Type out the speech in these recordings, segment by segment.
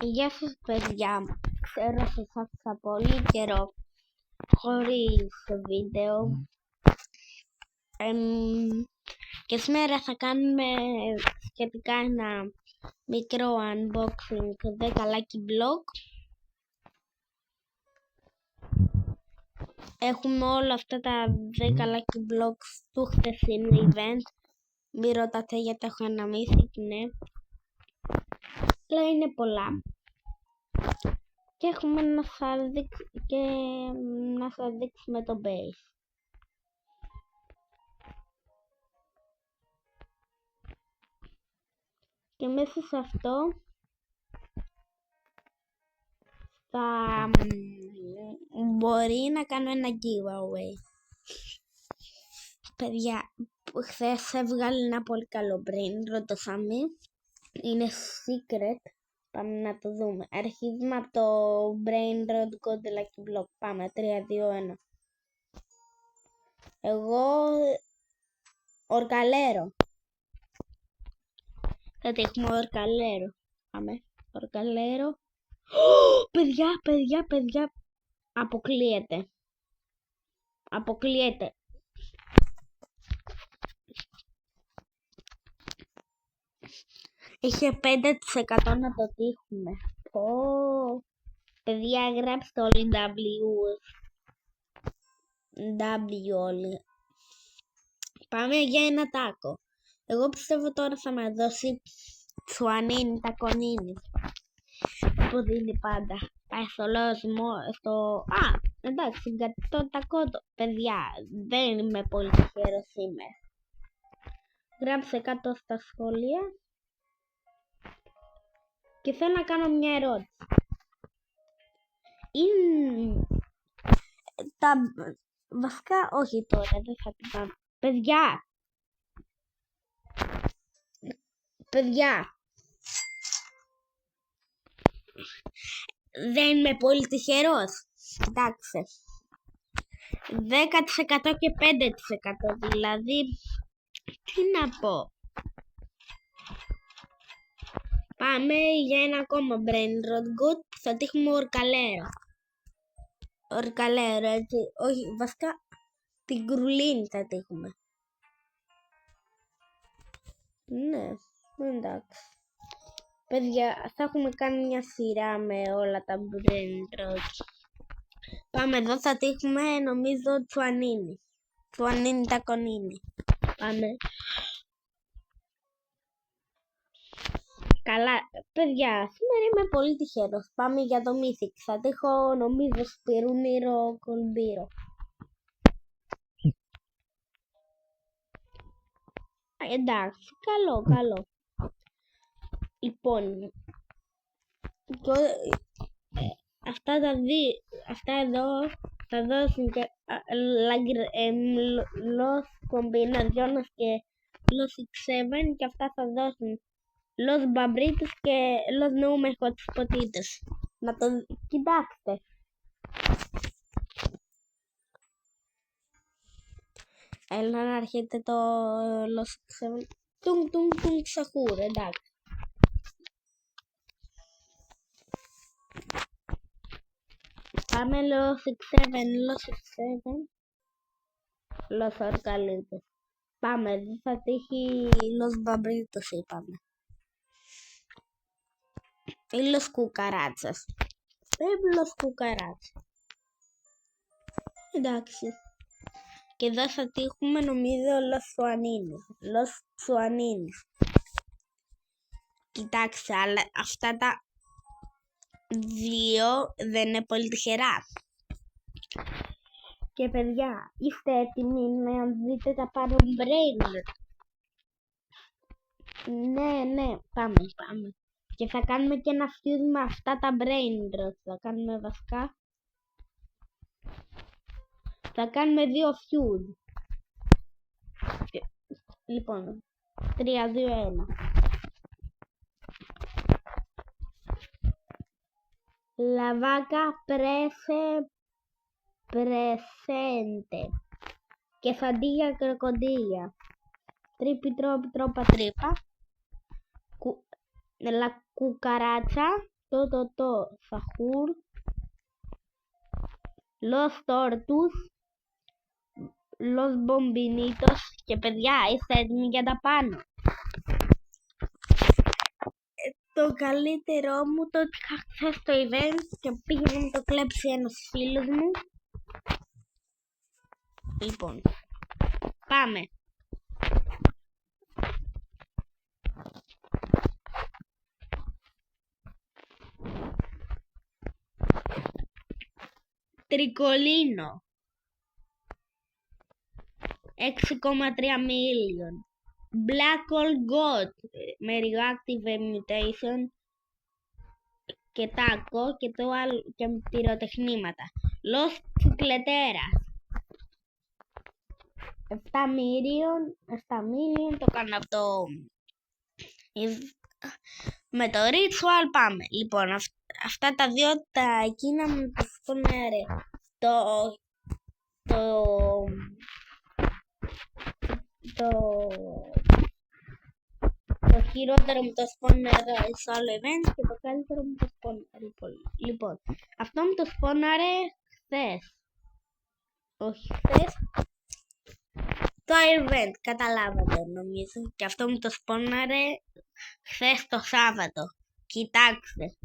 Γεια σας παιδιά, ξέρω σας άφησα πολύ καιρό χωρίς βίντεο και σήμερα θα κάνουμε σχετικά ένα μικρό unboxing 10 Lucky Block. Έχουμε όλα αυτά τα 10 Lucky Blocks του χθεσινού event. Μη ρωτάτε γιατί έχω ένα Mythic, ναι, αλλά είναι πολλά. Και έχουμε να σας δείξουμε το base. Και μέσα σε αυτό θα μπορεί να κάνω ένα giveaway. Παιδιά, χθες έβγαλε ένα πολύ καλό brain rot το Σάμι. Είναι secret. Πάμε να το δούμε. Αρχίζουμε από το brain rot God Lucky Block. Πάμε, 3, 2, 1. Εγώ ορκαλέρο. Θα έχουμε ορκαλέρο. Πάμε, ορκαλέρο. Παιδιά. Αποκλείεται. Είχε 5% να το τύχουμε. Παιδιά, γράψτε όλοι W όλοι. Πάμε για ένα τάκο. Εγώ πιστεύω τώρα θα με δώσει Τσουανίνι, τακονίνι. Που δίνει πάντα. Πάει στο λόσιμο, εντάξει, το τακότο. Παιδιά, δεν είμαι πολύ τυχερός σήμερα. Γράψε κάτω στα σχόλια. Και θέλω να κάνω μια ερώτηση. Είναι τα βασικά, όχι τώρα, δεν θα την κάνω. Παιδιά, δεν είμαι πολύ τυχερός. Κοιτάξτε, 10% και 5%, δηλαδή, τι να πω. Πάμε για ένα ακόμα brain rot good, θα τύχουμε ορκαλέρο, έτσι, όχι, βασικά την γκρουλίνη θα τύχουμε. Ναι, εντάξει. Παιδιά, θα έχουμε κάνει μια σειρά με όλα τα brain rot. Πάμε εδώ, θα τύχουμε νομίζω Τσουανίνι τακονίνι. Πάμε. Καλά, παιδιά, σήμερα είμαι πολύ τυχερός. Πάμε για το Mythic. Θα τύχω νομίζω Σπυρούνιρο Κολμπύρο. Εντάξει, καλό. Λοιπόν, αυτά εδώ θα δώσουν και Los Combinaciones και Los X7 και αυτά θα δώσουν Los Babritos και Los Números Spotitos. Να το κοιτάξτε. Έλα να έρχεται το Los X7. Τουνγκ σαχούρ, εντάξει. Πάμε Los X7. Los Orcalitos. Πάμε, δεν θα τύχει Los Babritos είπαμε. Ή Los Cucarachas. Πρέπει Los Cucarachas. Εντάξει. Και εδώ θα τύχουμε νομίζω Los Τσουανίνι. Κοιτάξτε, αλλά αυτά τα δύο δεν είναι πολύ τυχερά. Και παιδιά, είστε έτοιμοι να δείτε τα πάνω brain rot? Ναι, πάμε. Και θα κάνουμε και ένα fuse με αυτά τα brain rot. Θα κάνουμε βασικά. Θα κάνουμε 2 fuse. Λοιπόν, 3, 2, 1. La vaca presente. Quesadilla crocodilla. Tripi tropa tripa. La cucaracha. το Σαχούρ, Los Tortus, Los Bombinitos και παιδιά είστε έτοιμοι για τα πάνω. Το καλύτερό μου το ότι είχα χθες το event και πήγε να μου το κλέψει ένας φίλος μου. Λοιπόν, πάμε. Τρικολίνο 6,3 million. Black Hole God με Reactive Mutation και τάκο και το άλλο και πυροτεχνήματα. Los Chicleteras 7 million το κάνω αυτό. Με το Ritual πάμε. Λοιπόν, αυτά τα δύο τα εκείνα μου το σπονάρε. Το χειρότερο μου το σπόναρε σε άλλο event και το καλύτερο μου το σπόναρε. Λοιπόν, αυτό μου το σπόναρε χθες. Όχι χθες. Το event, καταλάβατε νομίζω. Και αυτό μου το σπόναρε χθες το Σάββατο. Κοιτάξτε.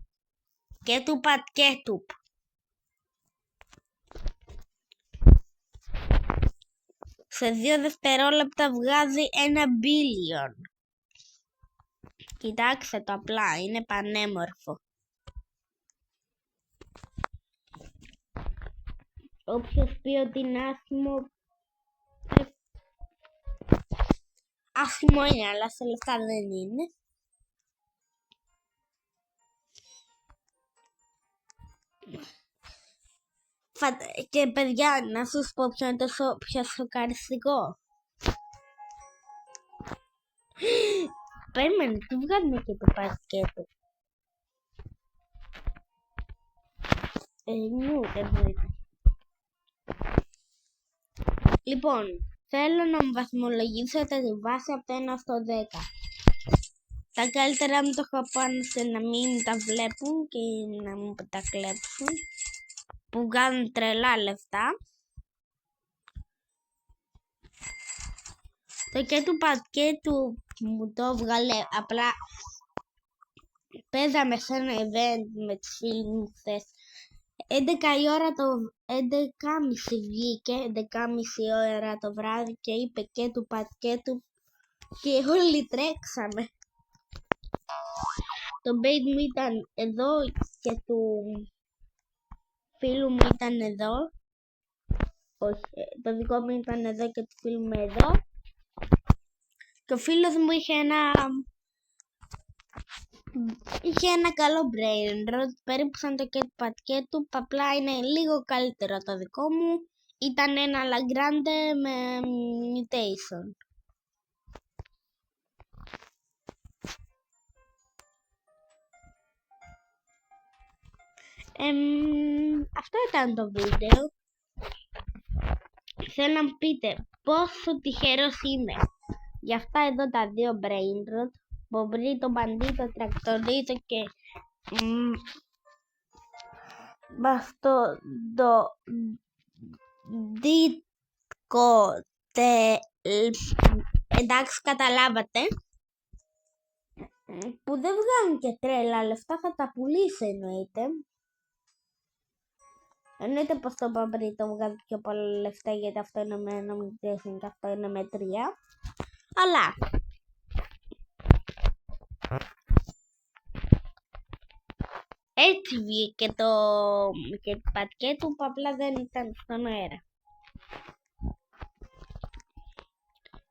Και του πατ και του. Σε 2 δευτερόλεπτα βγάζει 1 billion. Κοιτάξτε το απλά, είναι πανέμορφο. Όποιος πει ότι είναι άσχημο, άσχημο είναι, αλλά σε λεφτά δεν είναι. Και παιδιά, να σας πω ποιο είναι το πιο σοκαριστικό. Περίμενε, του βγάζουμε και το πακέτο. Λοιπόν, θέλω να μου βαθμολογήσετε τη βάση από το 1 στο 10. Τα καλύτερα μου το έχω πάνω σε να μην τα βλέπουν και να μου τα κλέψουν. Που βγάζουν τρελά λεφτά. Το και του πακέτου μου το βγάλε απλά. Παίζαμε σε ένα event με τους φίλους μου χθες. 11 η ώρα το 11.30 βγήκε, 11.30 ώρα το βράδυ και είπε και του πακέτου και όλοι τρέξαμε. Το bait μου ήταν εδώ και του φίλου μου ήταν εδώ. Όχι, το δικό μου ήταν εδώ και του φίλου μου εδώ. Και ο φίλος μου είχε ένα καλό brain rot, περίπου σαν το πακέτου, απλά είναι λίγο καλύτερο το δικό μου. Ήταν ένα Lagrande με mutation. Αυτό ήταν το βίντεο. Θέλω να μου πείτε πόσο τυχερός είμαι για αυτά εδώ τα δύο brain rot, Μπομπρίτο, Μπαντίτο, Τρακτορίτο και Μπαστοντίτικο. Εντάξει, καταλάβατε. Που δεν βγάζουν και τρέλα λεφτά, θα τα πουλήσω εννοείται. Εννοείται πως το Μπομπρίτο βγάζει πιο πολλά λεφτά, γιατί αυτό είναι με 1 και αυτό είναι με 3. Αλλά έτσι βγήκε το πακέτο που απλά δεν ήταν στον αέρα.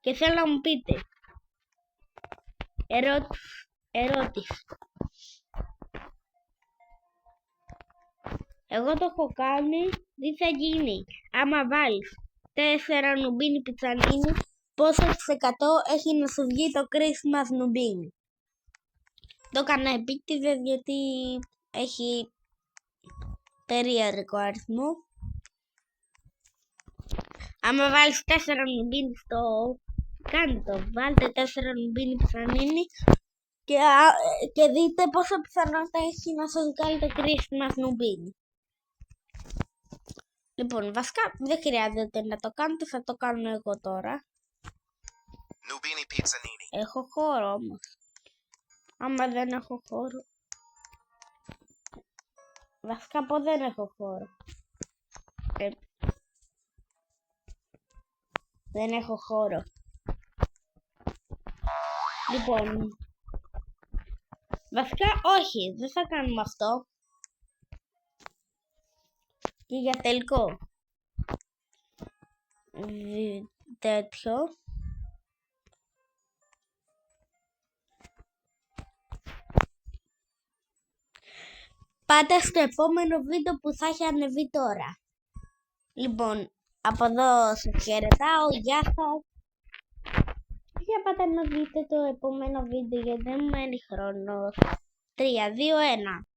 Και θέλω να μου πείτε ερώτηση. Εγώ το έχω κάνει, τι θα γίνει άμα βάλεις 4 νουμπίνι πιτσανίνι, πόσο % έχει να σου βγει το Christmas νουμπίνι. Το έκανα επίτηδες γιατί έχει περίεργο αριθμό. Άμα βάλεις 4 νουμπίνι στο... Κάντε το, βάλτε 4 νουμπίνι πιτσανίνι και δείτε πόσο πιθανότητα έχει να σας βγάλει το Christmas νουμπίνι. Λοιπόν, βασικά δεν χρειάζεται να το κάνετε, θα το κάνω εγώ τώρα. Έχω χώρο όμως. Άμα δεν έχω χώρο. Βασικά πω δεν έχω χώρο. Δεν έχω χώρο. Λοιπόν. Βασικά όχι, δεν θα κάνουμε αυτό. Και για τελικό. Τέτοιο. Πάτε στο επόμενο βίντεο που θα έχει ανεβεί τώρα. Λοιπόν, από εδώ σας χαιρετάω, γεια σας. Για πάτε να δείτε το επόμενο βίντεο γιατί δεν μένει χρόνος. 3, 2, 1.